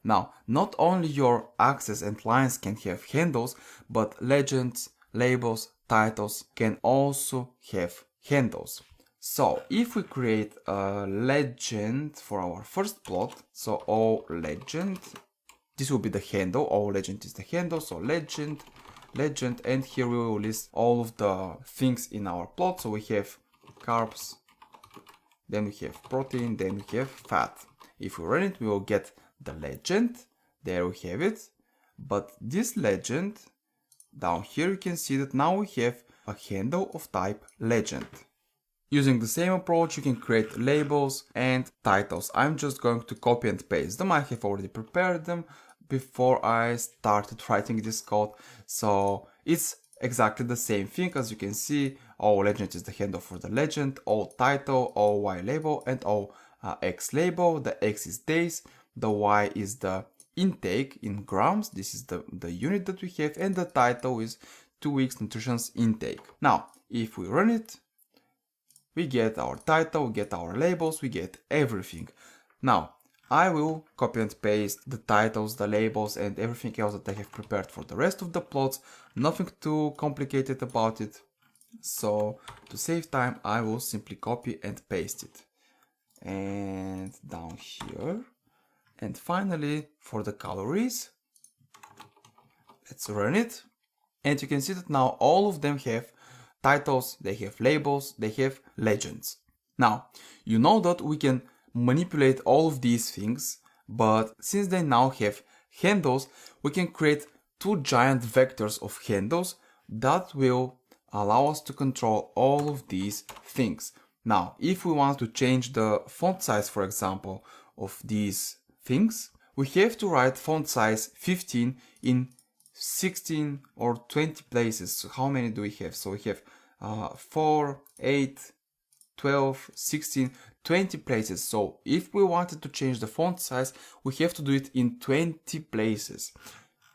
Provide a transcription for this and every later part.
Now, not only your axes and lines can have handles, but legends, labels, titles can also have handles. So if we create a legend for our first plot, so O legend, this will be the handle. O legend is the handle, so legend, and here we will list all of the things in our plot. So we have carbs, then we have protein, then we have fat. If we run it, we will get the legend. There we have it. But this legend, down here you can see that now we have a handle of type legend. Using the same approach, you can create labels and titles. I'm just going to copy and paste them. I have already prepared them before I started writing this code. So it's exactly the same thing. As you can see, O legend is the handle for the legend, O title, O Y label, and O X label. The X is days, the Y is the intake in grams. This is the unit that we have, and the title is 2 weeks nutrition intake. Now, if we run it, we get our title, we get our labels, we get everything. Now, I will copy and paste the titles, the labels, and everything else that I have prepared for the rest of the plots. Nothing too complicated about it. So, to save time, I will simply copy and paste it. And down here. And finally, for the calories, let's run it. And you can see that now all of them have titles, they have labels, they have legends. Now, you know that we can manipulate all of these things, but since they now have handles, we can create two giant vectors of handles that will allow us to control all of these things. Now, if we want to change the font size, for example, of these things, we have to write font size 15 in 16 or 20 places. So how many do we have? So we have 4, 8, 12, 16, 20 places. So if we wanted to change the font size, we have to do it in 20 places.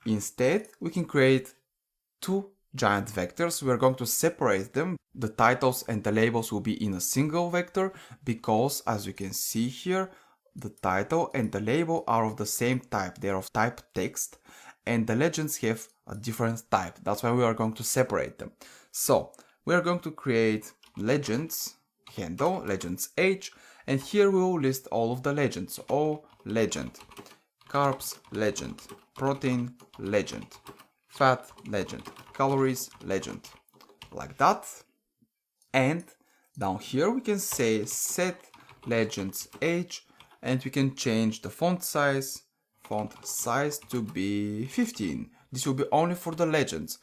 Instead, we can create two giant vectors. We are going to separate them. The titles and the labels will be in a single vector because, as you can see here, the title and the label are of the same type. They are of type text, and the legends have a different type. That's why we are going to separate them. So we are going to create legends handle, legends H, and here we will list all of the legends. O legend, carbs legend, protein legend, fat legend, calories legend, like that. And down here we can say set legends H, and we can change the font size to be 15. This will be only for the legends.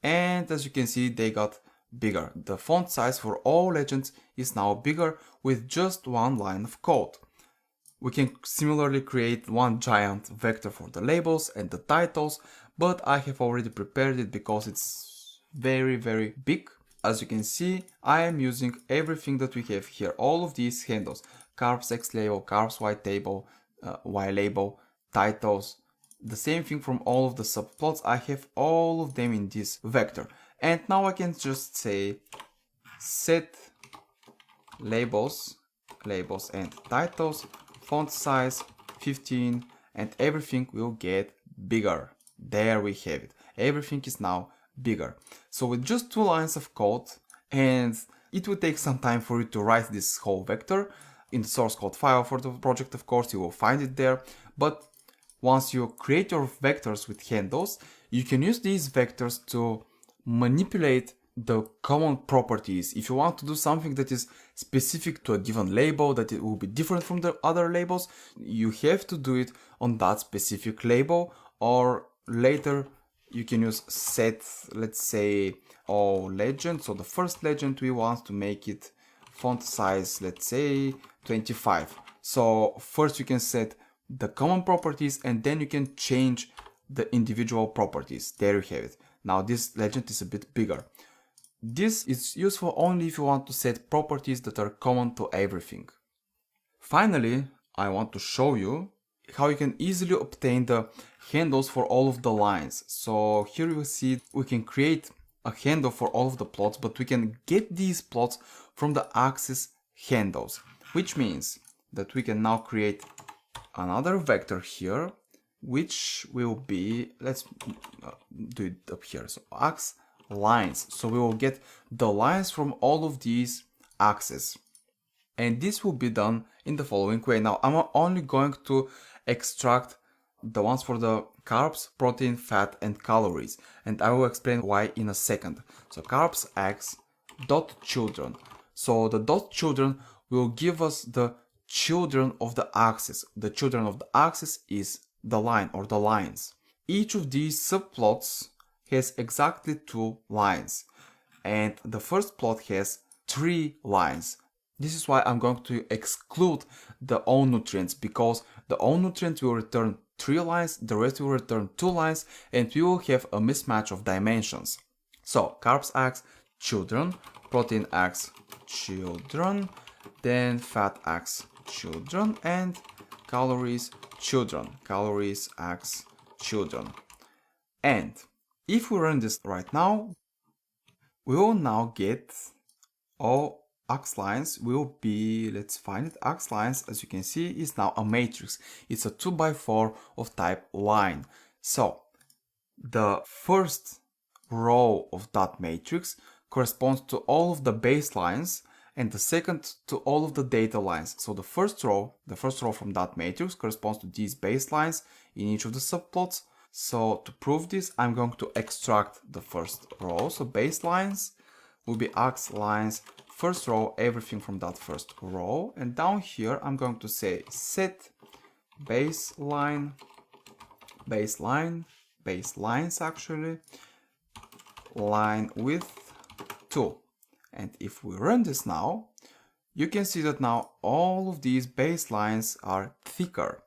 And as you can see, they got bigger. The font size for all legends is now bigger with just one line of code. We can similarly create one giant vector for the labels and the titles, but I have already prepared it because it's very big. As you can see, I am using everything that we have here, all of these handles, carbs X label, carbs Y label, titles, the same thing from all of the subplots. I have all of them in this vector. And now I can just say set labels and titles, font size 15, and everything will get bigger. There we have it. Everything is now bigger. So with just 2 lines of code, and it will take some time for you to write this whole vector. In the source code file for the project, of course, you will find it there. But once you create your vectors with handles, you can use these vectors to manipulate the common properties. If you want to do something that is specific to a given label, that it will be different from the other labels, you have to do it on that specific label, or later you can use set, let's say, O legend. So the first legend, we want to make it font size, let's say 25. So first you can set the common properties, and then you can change the individual properties. There you have it. Now this legend is a bit bigger. This is useful only if you want to set properties that are common to everything. Finally, I want to show you how you can easily obtain the handles for all of the lines. So here you see we can create a handle for all of the plots, but we can get these plots from the axis handles, which means that we can now create another vector here which will be, let's do it up here. So ax lines. So we will get the lines from all of these axes. And this will be done in the following way. Now I'm only going to extract the ones for the carbs, protein, fat, and calories. And I will explain why in a second. So carbs x dot children. So the dot children will give us the children of the axis. The children of the axis is the line or the lines. Each of these subplots has exactly 2 lines. And the first plot has 3 lines. This is why I'm going to exclude the own nutrients, because the own nutrients will return 3 lines, the rest will return 2 lines, and we will have a mismatch of dimensions. So carbs x children, protein x children, then fat x children, and calories children, calories x children. And if we run this right now, we will now get all ax lines will be, let's find it, ax lines, as you can see, is now a matrix. It's a 2x4 of type line. So the first row of that matrix corresponds to all of the baselines, and the second to all of the data lines. So the first row from that matrix corresponds to these baselines in each of the subplots. So to prove this, I'm going to extract the first row. So baselines will be ax lines, first row, everything from that first row. And down here, I'm going to say set baselines actually, line width 2. And if we run this now, you can see that now all of these baselines are thicker.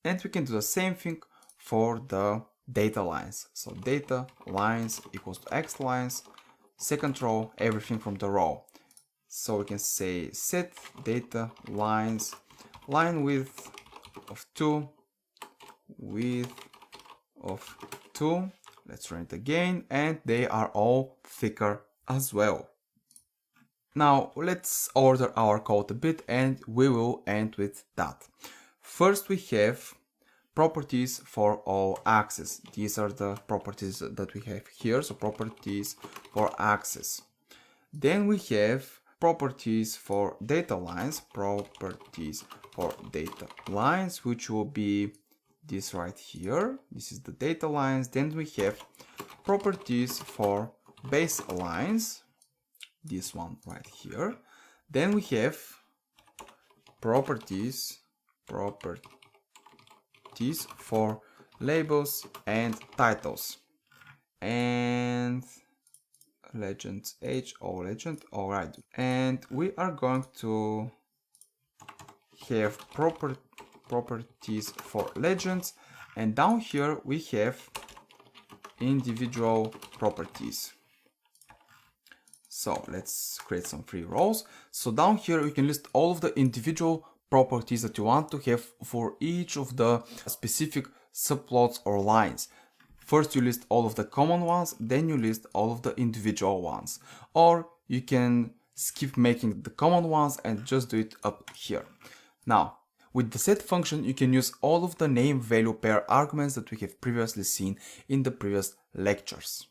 And we can do the same thing for the data lines. So data lines equals to x lines, second row, everything from the row. So we can say set data lines, line width of 2, width of 2. Let's run it again, and they are all thicker as well. Now let's order our code a bit, and we will end with that. First we have properties for all axes. These are the properties that we have here, so properties for axes. Then we have properties for data lines, which will be this right here. This is the data lines. Then we have properties for baselines, this one right here. Then we have properties for labels and titles, and legend h or legend. All right, and we are going to have properties for legends, and down here we have individual properties. So let's create some free rows. So down here you can list all of the individual properties that you want to have for each of the specific subplots or lines. First you list all of the common ones, then you list all of the individual ones. Or you can skip making the common ones and just do it up here. Now, with the set function, you can use all of the name value pair arguments that we have previously seen in the previous lectures.